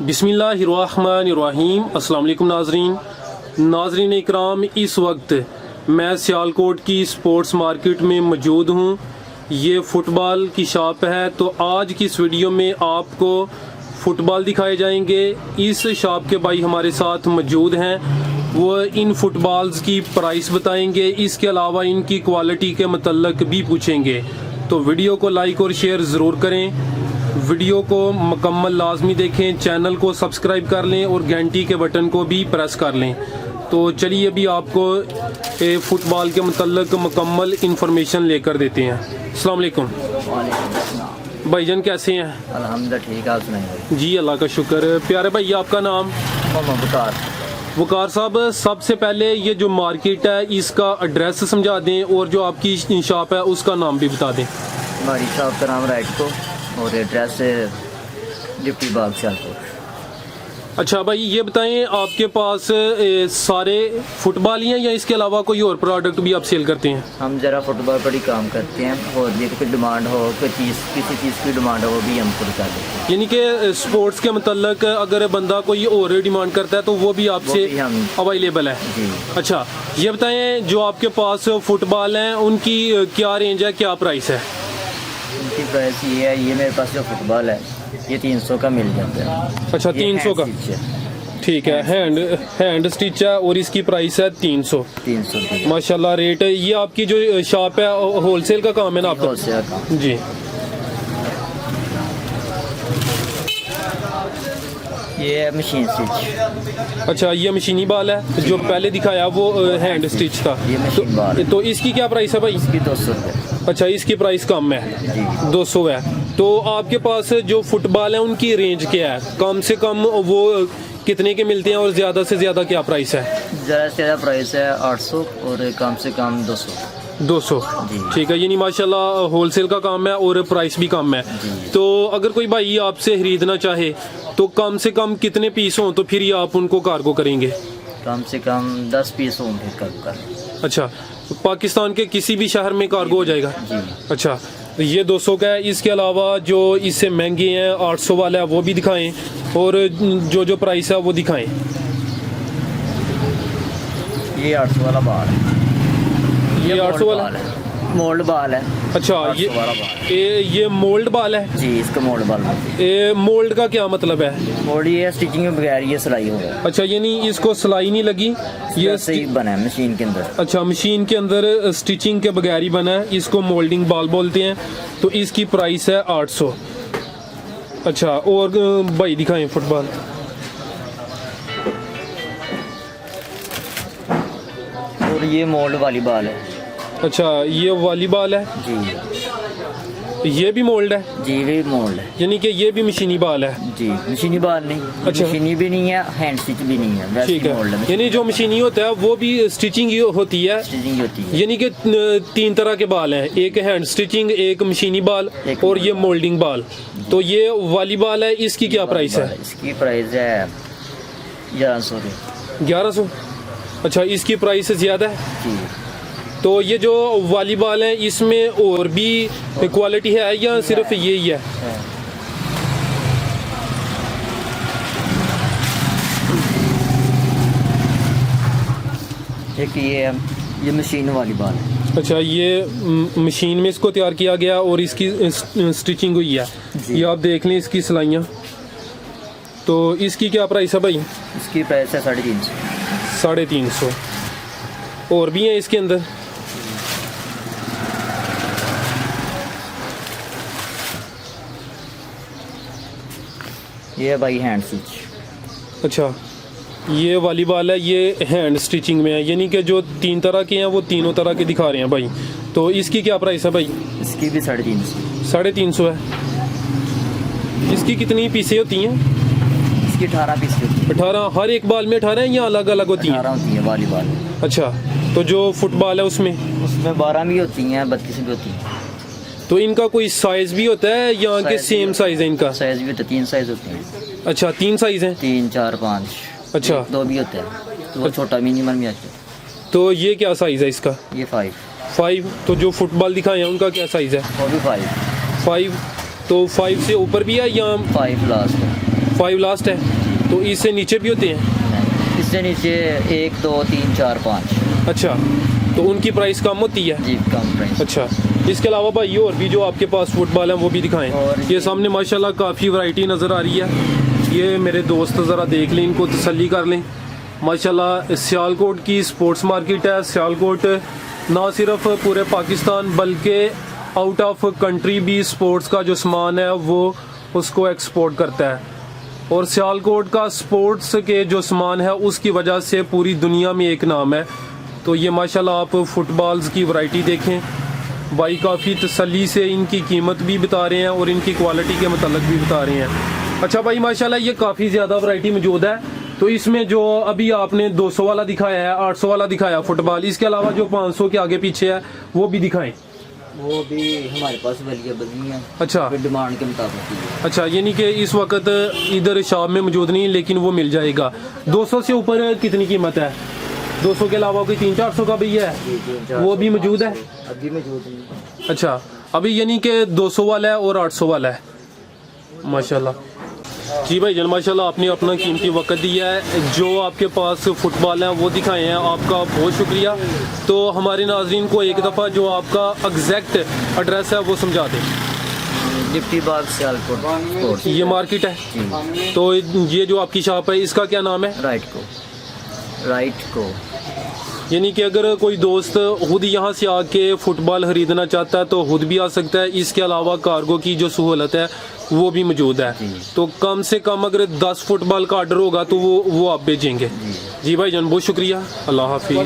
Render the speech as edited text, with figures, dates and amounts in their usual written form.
बिस्मिल्लाहिर्रहमानिर्रहीम। अस्सलाम वालेकुम नाज़रीन इकराम, इस वक्त मैं सियालकोट की स्पोर्ट्स मार्केट में मौजूद हूँ। ये फ़ुटबॉल की शॉप है। तो आज की इस वीडियो में आपको फ़ुटबॉल दिखाए जाएंगे। इस शॉप के भाई हमारे साथ मौजूद हैं, वो इन फ़ुटबॉल्स की प्राइस बताएंगे, इसके अलावा इनकी क्वालिटी के मतलब भी पूछेंगे। तो वीडियो को लाइक और शेयर ज़रूर करें, वीडियो को मुकम्मल लाजमी देखें, चैनल को सब्सक्राइब कर लें और घंटी के बटन को भी प्रेस कर लें। तो चलिए अभी आपको फ़ुटबॉल के मतलब मुकम्मल इंफॉर्मेशन लेकर देते हैं। अस्सलाम वालेकुम भाईजान, कैसे हैं? अल्हम्दुलिल्लाह ठीक है, आप सुनाइए। जी अल्लाह का शुक्र। प्यारे भाई आपका नाम? वकार। वकार साहब, सबसे पहले ये जो मार्केट है इसका एड्रेस समझा दें और जो आपकी शॉप है उसका नाम भी बता दें। हमारी शॉप का नाम राइट को और एड्रेस डिप्टी बाग सियालकोट। अच्छा भाई, ये बताएं आपके पास सारे फुटबॉल ही हैं या इसके अलावा कोई और प्रोडक्ट भी आप सेल करते हैं? हम ज़रा फुटबॉल पर ही काम करते हैं और ये कोई डिमांड हो, कोई चीज़ किसी चीज़ की डिमांड हो वो भी हम खुद कर देते हैं। यानी कि स्पोर्ट्स के मतलब अगर बंदा कोई और डिमांड करता है तो वो भी आपसे अवेलेबल है जी। अच्छा, ये बताएं जो आपके पास फुटबॉल हैं उनकी क्या रेंज है, क्या प्राइस है? उनकी प्राइस ये है, ये मेरे पास जो फुटबॉल है ये 300 का मिल जाता है। अच्छा, 300 का, ठीक है। हैंड स्टिच है और इसकी प्राइस है 300। माशाल्लाह रेट है। ये आपकी जो शॉप है होलसेल का काम है ना आपका? होलसेल का जी। ये है मशीन स्टिच। अच्छा, ये मशीनी बाल है, जो पहले दिखाया वो हैंड स्टिच था। ये मशीन बाल तो इसकी क्या प्राइस है भाई? इसकी 200 रुपये। अच्छा, इसकी प्राइस कम है जी, 200 है। तो आपके पास जो फुटबॉल है उनकी रेंज क्या है? कम से कम वो कितने के मिलते हैं और ज़्यादा से ज़्यादा क्या प्राइस है? ज़्यादा से ज़्यादा प्राइस है 800 और कम से कम 200। ठीक है, यानी माशाल्लाह होलसेल का काम है और प्राइस भी कम है। तो अगर कोई भाई आपसे खरीदना चाहे तो कम से कम कितने पीस हों तो फिर ये आप उनको कार्गो करेंगे? कम से कम 10 पीस होंगे कर। अच्छा, पाकिस्तान के किसी भी शहर में कार्गो हो जाएगा? जी। अच्छा, ये 200 का है। इसके अलावा जो इससे महंगे हैं 800 वाला है वो भी दिखाएं और जो प्राइस है वो दिखाएं। ये 800 वाला बाल है। ये 800 वाला मोल्ड बाल है। अच्छा, ये मोल्ड बाल है जी, इसका मोल्ड बाल है। मोल्ड का क्या मतलब है? मोल्ड ये स्टिचिंग में बगैर ये सिलाई होगा। अच्छा, यानी इसको सिलाई नहीं लगी, ये सही बना है मशीन के अंदर। अच्छा, मशीन के अंदर स्टिचिंग के बगैर ही बना है, इसको मोल्डिंग बाल बोलते हैं। तो इसकी प्राइस है 800। अच्छा, और भाई दिखाएं फुटबॉल। और ये मोल्ड वाली बाल है। अच्छा, ये वॉलीबॉल है जी। ये भी मोल्ड है? जी, ये मोल्ड है। यानी कि ये भी मशीनी बाल है? जी, मशीनी बाल नहीं। अच्छा, मशीनी भी नहीं है, हैंड स्टिच भी नहीं है। ठीक है, यानी जो मशीनी होता है वो भी स्टिचिंग होती है? स्टिचिंग होती है। यानी कि 3 तरह के बाल हैं, एक हैंड स्टिचिंग, एक मशीनी बाल और ये मोल्डिंग बाल। तो ये वाली बाल है, इसकी क्या प्राइस है? इसकी प्राइस है 1100। 1100? अच्छा, इसकी प्राइस ज़्यादा है जी। तो ये जो वॉलीबॉल है इसमें और भी क्वालिटी है या सिर्फ यही है? एक ये मशीन वाली बाल है। अच्छा, ये मशीन में इसको तैयार किया गया और इसकी स्टिचिंग हुई है। ये आप देख लें इसकी सिलाइयाँ। तो इसकी क्या प्राइस है भाई? इसकी प्राइस है 350। 350। और भी हैं इसके अंदर? ये भाई हैंड स्टिच। अच्छा, ये वाली बाल है, ये हैंड स्टिचिंग में है, यानी कि जो 3 तरह के हैं वो तीनों तरह के दिखा रहे हैं भाई। तो इसकी क्या प्राइस है भाई? इसकी भी 350। 350 है। इसकी कितनी पीसें होती हैं? इसकी 18 पीस होती है। 18? हर एक बाल में 18 या अलग अलग होती हैं? 18 होती है वाली बाल। अच्छा, तो जो फुटबॉल है उसमें 12 भी होती हैं, 32 भी होती हैं। तो इनका कोई साइज भी होता है या के सेम साइज है इनका? साइज भी होता है, 3 साइज होते हैं। अच्छा, 3 साइज हैं? 3, 4, 5। अच्छा, 2 भी होते हैं, तो वो छोटा मिनिमम भी आता है। तो ये क्या साइज है इसका? ये 5। तो जो फुटबॉल दिखाए हैं उनका क्या साइज है? वो भी 5। तो 5 से ऊपर भी है या? 5 लास्ट है। 5 लास्ट है, तो इससे नीचे भी होते हैं? इससे नीचे 1 2 3 4 5। अच्छा, तो उनकी प्राइस कम होती है? जी कम प्राइस। अच्छा, इसके अलावा भाई और भी जो आपके पास फुटबॉल हैं वो भी दिखाएं। और ये सामने माशाल्लाह काफ़ी वैरायटी नज़र आ रही है। ये मेरे दोस्त ज़रा देख लें, इनको तसल्ली कर लें। माशाल्लाह सियालकोट की स्पोर्ट्स मार्केट है। सियालकोट ना सिर्फ पूरे पाकिस्तान बल्कि आउट ऑफ कंट्री भी स्पोर्ट्स का जो सामान है वो उसको एक्सपोर्ट करता है, और सियालकोट का स्पोर्ट्स के जो सामान है उसकी वजह से पूरी दुनिया में एक नाम है। तो ये माशाल्लाह आप फुटबॉल्स की वैरायटी देखें, भाई काफ़ी तसल्ली से इनकी कीमत भी बता रहे हैं और इनकी क्वालिटी के मतलब भी बता रहे हैं। अच्छा भाई माशाल्लाह ये काफ़ी ज़्यादा वैरायटी मौजूद है। तो इसमें जो अभी आपने 200 वाला दिखाया है, 800 वाला दिखाया फुटबॉल, इसके अलावा जो 500 के आगे पीछे है वो भी दिखाएं। वो भी हमारे पास अवेलेबल नहीं है। अच्छा, डिमांड के मुताबिक। अच्छा, यानी कि इस वक्त इधर शॉप में मौजूद नहीं, लेकिन वो मिल जाएगा। 200 से ऊपर कितनी कीमत है? 200 के अलावा कोई 300-400 का भी है, वो भी मौजूद है? अभी मौजूद नहीं। अच्छा, अभी यानी कि 200 वाला है और 800 वाला है। माशाल्लाह जी भाई जान, माशाल्लाह आपने अपना कीमती वक्त दिया है। जो आपके पास फुटबॉल हैं वो दिखाए हैं, आपका बहुत शुक्रिया। तो हमारे नाजरीन को एक दफ़ा जो आपका एग्जैक्ट एड्रेस है वो समझा दें। लिफ्टी बाग सियालकोट ये मार्केट है, तो ये जो आपकी शॉप है इसका क्या नाम है? राइट को। यानी कि अगर कोई दोस्त खुद यहाँ से आके फुटबॉल खरीदना चाहता है तो खुद भी आ सकता है। इसके अलावा कार्गो की जो सहूलत है वो भी मौजूद है। तो कम से कम अगर 10 फुटबॉल का ऑर्डर होगा तो वो आप भेजेंगे। जी भाई जान, बहुत शुक्रिया। अल्लाह हाफिज़।